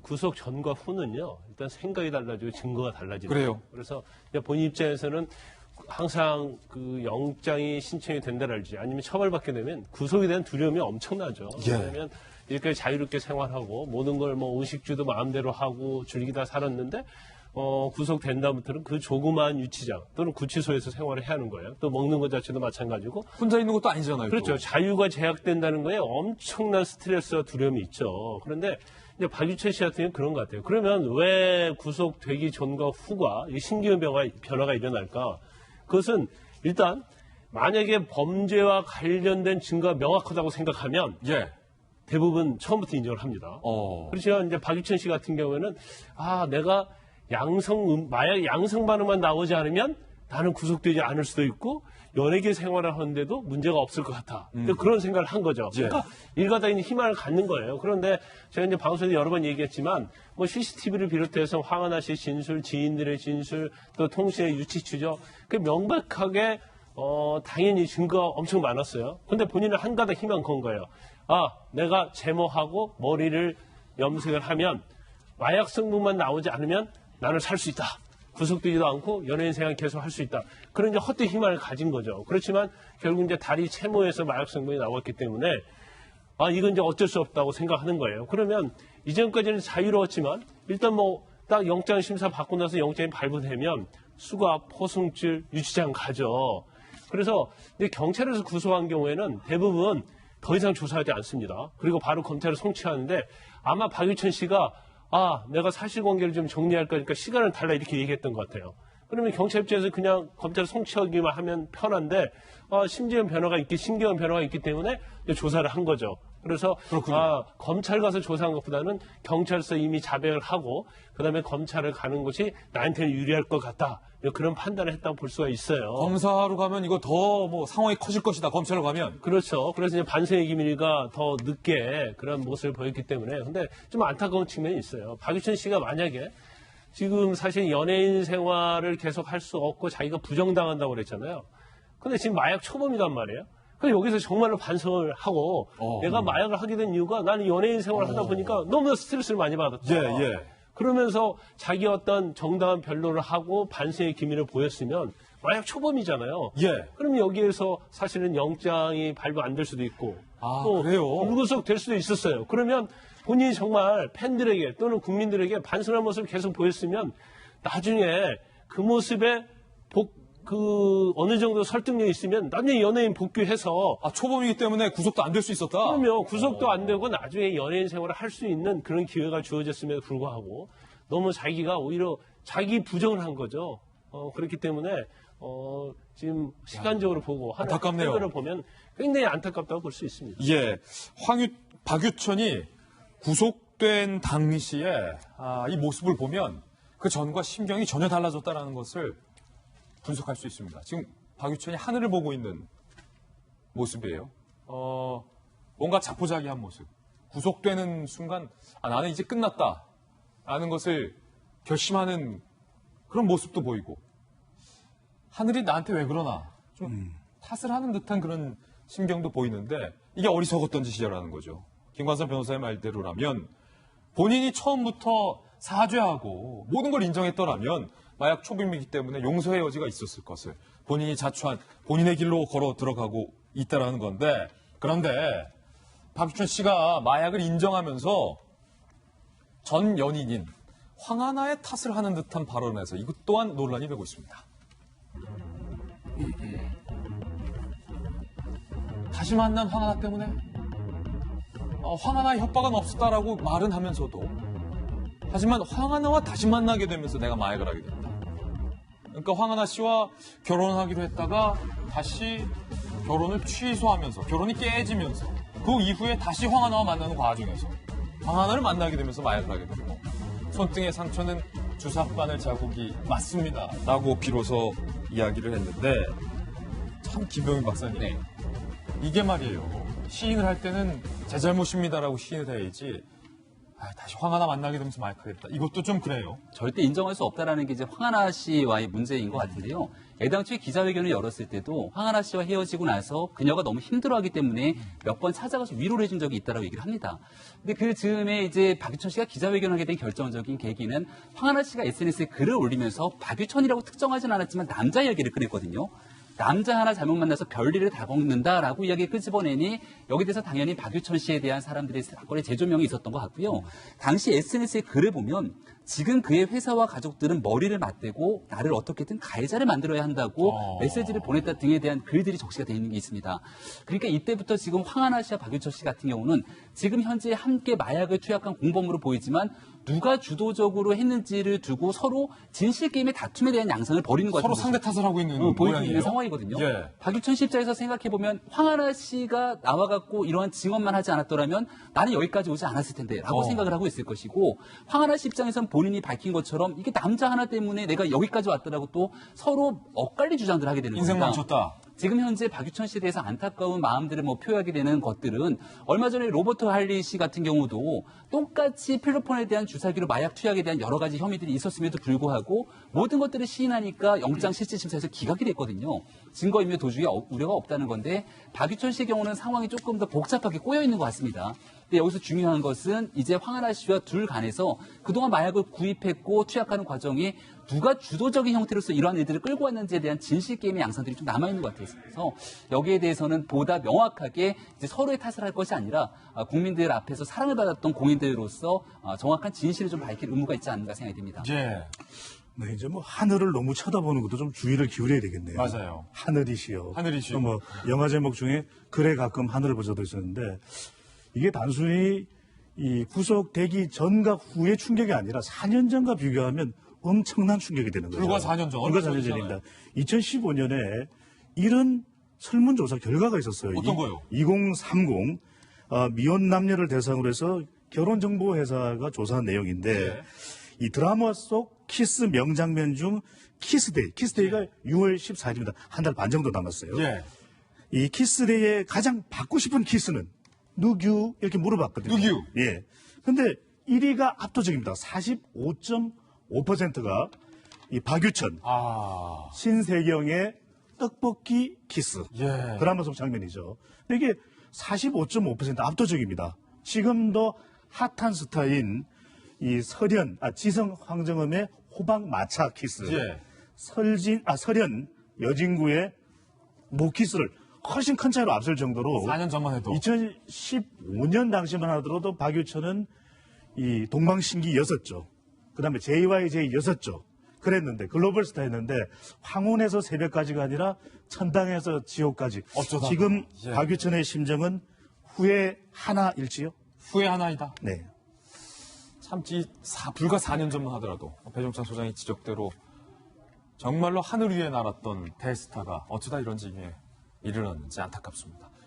구속 전과 후는요, 일단 생각이 달라지고 증거가 달라지는 그래요. 그래서 본인 입장에서는 항상 그 영장이 신청이 된다랄지 아니면 처벌받게 되면 구속에 대한 두려움이 엄청나죠. 예. 왜냐하면 이렇게 자유롭게 생활하고 모든 걸 뭐 의식주도 마음대로 하고 즐기다 살았는데 구속된 다음부터는 그 조그마한 유치장 또는 구치소에서 생활을 해야 하는 거예요. 또 먹는 것 자체도 마찬가지고. 혼자 있는 것도 아니잖아요. 그렇죠. 또. 자유가 제약된다는 거에 엄청난 스트레스와 두려움이 있죠. 그런데 이제 박유천 씨 같은 경우는 그런 것 같아요. 그러면 왜 구속되기 전과 후가 이 신기한 변화가 일어날까? 그것은 일단 만약에 범죄와 관련된 증거가 명확하다고 생각하면 예. 대부분 처음부터 인정을 합니다. 그렇지만 이제 박유천 씨 같은 경우에는 내가 마약 양성 반응만 나오지 않으면 나는 구속되지 않을 수도 있고 연예계 생활을 하는데도 문제가 없을 것 같아. 그런 생각을 한 거죠. 그러니까 일가닥인 희망을 갖는 거예요. 그런데 제가 이제 방송에서 여러 번 얘기했지만 뭐 CCTV를 비롯해서 황하나 씨의 진술, 지인들의 진술, 또 통신의 유치 추적, 그 명백하게 당연히 증거가 엄청 많았어요. 근데 본인은 한 가닥 희망 건 거예요. 내가 제모하고 머리를 염색을 하면 마약 성분만 나오지 않으면 나는 살 수 있다. 구속되지도 않고 연예인 생활 계속 할 수 있다. 그런 이제 헛된 희망을 가진 거죠. 그렇지만 결국 이제 다리 채모에서 마약 성분이 나왔기 때문에 이건 이제 어쩔 수 없다고 생각하는 거예요. 그러면 이전까지는 자유로웠지만 일단 뭐 딱 영장 심사 받고 나서 영장이 발부되면 수갑, 포승줄, 유치장 가죠. 그래서 이제 경찰에서 구속한 경우에는 대부분 더 이상 조사하지 않습니다. 그리고 바로 검찰에 송치하는데 아마 박유천 씨가 내가 사실관계를 좀 정리할 거니까 시간을 달라 이렇게 얘기했던 것 같아요. 그러면 경찰 입장에서 그냥 검찰에 송치하기만 하면 편한데 신기한 변화가 있기 때문에 조사를 한 거죠. 그래서 검찰 가서 조사한 것보다는 경찰서 이미 자백을 하고 그다음에 검찰을 가는 것이 나한테는 유리할 것 같다. 그런 판단을 했다고 볼 수가 있어요. 검사로 가면 이거 더 뭐 상황이 커질 것이다. 검찰로 가면. 그렇죠. 그래서 이제 반성의 기밀가 더 늦게 그런 모습을 보였기 때문에 근데 좀 안타까운 측면이 있어요. 박유천 씨가 만약에 지금 사실 연예인 생활을 계속 할 수 없고 자기가 부정당한다고 그랬잖아요. 근데 지금 마약 초범이란 말이에요. 그래서 여기서 정말로 반성을 하고 내가 마약을 하게 된 이유가 나는 연예인 생활을 하다 보니까 너무나 스트레스를 많이 받았다. 그러면서 자기 어떤 정당한 변론을 하고 반성의 기미를 보였으면 마약 초범이잖아요. 그러면 여기에서 사실은 영장이 발부 안 될 수도 있고 또 불구속 될 수도 있었어요. 그러면 본인이 정말 팬들에게 또는 국민들에게 반성한 모습을 계속 보였으면 나중에 그 모습에 어느 정도 설득력이 있으면 나중에 연예인 복귀해서 초범이기 때문에 구속도 안 될 수 있었다? 그러면 구속도 안 되고 나중에 연예인 생활을 할 수 있는 그런 기회가 주어졌음에도 불구하고 너무 자기가 오히려 자기 부정을 한 거죠. 그렇기 때문에 지금 시간적으로 보고 안타깝네요. 하는 보면 굉장히 안타깝다고 볼 수 있습니다. 박유천이 구속된 당시에 이 모습을 보면 그 전과 심경이 전혀 달라졌다는 것을 분석할 수 있습니다. 지금 박유천이 하늘을 보고 있는 모습이에요. 뭔가 자포자기한 모습. 구속되는 순간 나는 이제 끝났다 라는 것을 결심하는 그런 모습도 보이고 하늘이 나한테 왜 그러나 좀 탓을 하는 듯한 그런 심경도 보이는데 이게 어리석었던 짓이라는 거죠. 김관선 변호사의 말대로라면 본인이 처음부터 사죄하고 모든 걸 인정했더라면 마약 초범이기 때문에 용서의 여지가 있었을 것을 본인이 자초한 본인의 길로 걸어 들어가고 있다라는 건데 그런데 박유천 씨가 마약을 인정하면서 전 연인인 황하나의 탓을 하는 듯한 발언에서 이것 또한 논란이 되고 있습니다. 다시 만난 황하나 때문에 황하나의 협박은 없었다라고 말은 하면서도 하지만 황하나와 다시 만나게 되면서 내가 마약을 하게 된다. 그러니까 황하나 씨와 결혼하기로 했다가 다시 결혼을 취소하면서 결혼이 깨지면서 그 이후에 다시 황하나와 만나는 과정에서 황하나를 만나게 되면서 마약을 하게 되고 손등의 상처는 주사바늘 자국이 맞습니다. 라고 비로소 이야기를 했는데 참 김병민 박사님 이게 말이에요. 시인을 할 때는 제 잘못입니다라고 시인을 해야지 다시 황하나 만나게 되면서 마이크가 됐다. 이것도 좀 그래요. 절대 인정할 수 없다라는 게 이제 황하나 씨와의 문제인 것 같은데요. 애당초에 기자회견을 열었을 때도 황하나 씨와 헤어지고 나서 그녀가 너무 힘들어하기 때문에 몇 번 찾아가서 위로를 해준 적이 있다라고 얘기를 합니다. 근데 그 즈음에 이제 박유천 씨가 기자회견하게 된 결정적인 계기는 황하나 씨가 SNS에 글을 올리면서 박유천이라고 특정하진 않았지만 남자 이야기를 꺼냈거든요. 남자 하나 잘못 만나서 별일을 다 겪는다라고 이야기 끄집어내니 여기 대해서 당연히 박유천 씨에 대한 사람들의 사건의 재조명이 있었던 것 같고요. 당시 SNS의 글을 보면 지금 그의 회사와 가족들은 머리를 맞대고 나를 어떻게든 가해자를 만들어야 한다고 메시지를 보냈다 등에 대한 글들이 적시가 되어 있는 게 있습니다. 그러니까 이때부터 지금 황하나 씨와 박유천 씨 같은 경우는 지금 현재 함께 마약을 투약한 공범으로 보이지만 누가 주도적으로 했는지를 두고 서로 진실 게임의 다툼에 대한 양상을 벌이는 것 같은 서로 상대 탓을 하고 있는 보이고 모양이에요. 있는 상황이거든요. 예. 박유천 씨 입장에서 생각해보면 황하나 씨가 나와갖고 이러한 증언만 하지 않았더라면 나는 여기까지 오지 않았을 텐데 라고 생각을 하고 있을 것이고 황하나 씨 입장에선 본인이 밝힌 것처럼 이게 남자 하나 때문에 내가 여기까지 왔더라고 또 서로 엇갈린 주장들을 하게 되는 인생 겁니다. 망쳤다. 지금 현재 박유천 씨에 대해서 안타까운 마음들을 표하게 되는 것들은 얼마 전에 로버트 할리 씨 같은 경우도 똑같이 필로폰에 대한 주사기로 마약 투약에 대한 여러 가지 혐의들이 있었음에도 불구하고 모든 것들을 시인하니까 영장실질심사에서 기각이 됐거든요. 증거인멸 도중에 우려가 없다는 건데 박유천 씨의 경우는 상황이 조금 더 복잡하게 꼬여 있는 것 같습니다. 근데 여기서 중요한 것은 이제 황하나 씨와 둘 간에서 그동안 마약을 구입했고 투약하는 과정이 누가 주도적인 형태로서 이러한 일들을 끌고 왔는지에 대한 진실 게임의 양상들이 좀 남아있는 것 같아서 여기에 대해서는 보다 명확하게 이제 서로의 탓을 할 것이 아니라 국민들 앞에서 사랑을 받았던 공인들로서 정확한 진실을 좀 밝힐 의무가 있지 않는가 생각이 듭니다. 예. 네, 이제 뭐 하늘을 너무 쳐다보는 것도 좀 주의를 기울여야 되겠네요. 맞아요. 하늘이시여. 하늘이시여. 또 뭐 영화 제목 중에 그래 가끔 하늘을 보자도 있었는데 이게 단순히 이 구속되기 전과 후의 충격이 아니라 4년 전과 비교하면 엄청난 충격이 되는 거죠. 불과 4년 전. 불과 4년 전입니다. 2015년에 이런 설문조사 결과가 있었어요. 어떤 거요? 2030 미혼 남녀를 대상으로 해서 결혼정보회사가 조사한 내용인데 이 드라마 속 키스 명장면 중 키스데이가 6월 14일입니다. 한 달 반 정도 남았어요. 예. 이 키스데이에 가장 받고 싶은 키스는 누구? 이렇게 물어봤거든요. 누구? 예. 근데 1위가 압도적입니다. 45.5%가 이 박유천, 신세경의 떡볶이 키스. 예. 드라마 속 장면이죠. 근데 이게 45.5% 압도적입니다. 지금도 핫한 스타인 이 지성 황정음의 호박 마차 키스. 예. 설현 여진구의 모키스를 훨씬 큰 차이로 앞설 정도로 4년 전만 해도 2015년 당시만 하더라도 박유천은 이 동방신기였었죠. 그다음에 JYJ 였었죠. 그랬는데 글로벌 스타였는데 황혼에서 새벽까지가 아니라 천당에서 지옥까지. 어쩌다가. 지금 예. 박유천의 심정은 후회 하나일지요? 후회 하나이다. 네. 참 불과 4년 전만 하더라도 배종찬 소장의 지적대로 정말로 하늘 위에 날았던 대스타가 어쩌다 이런 징에 이르렀는지 안타깝습니다.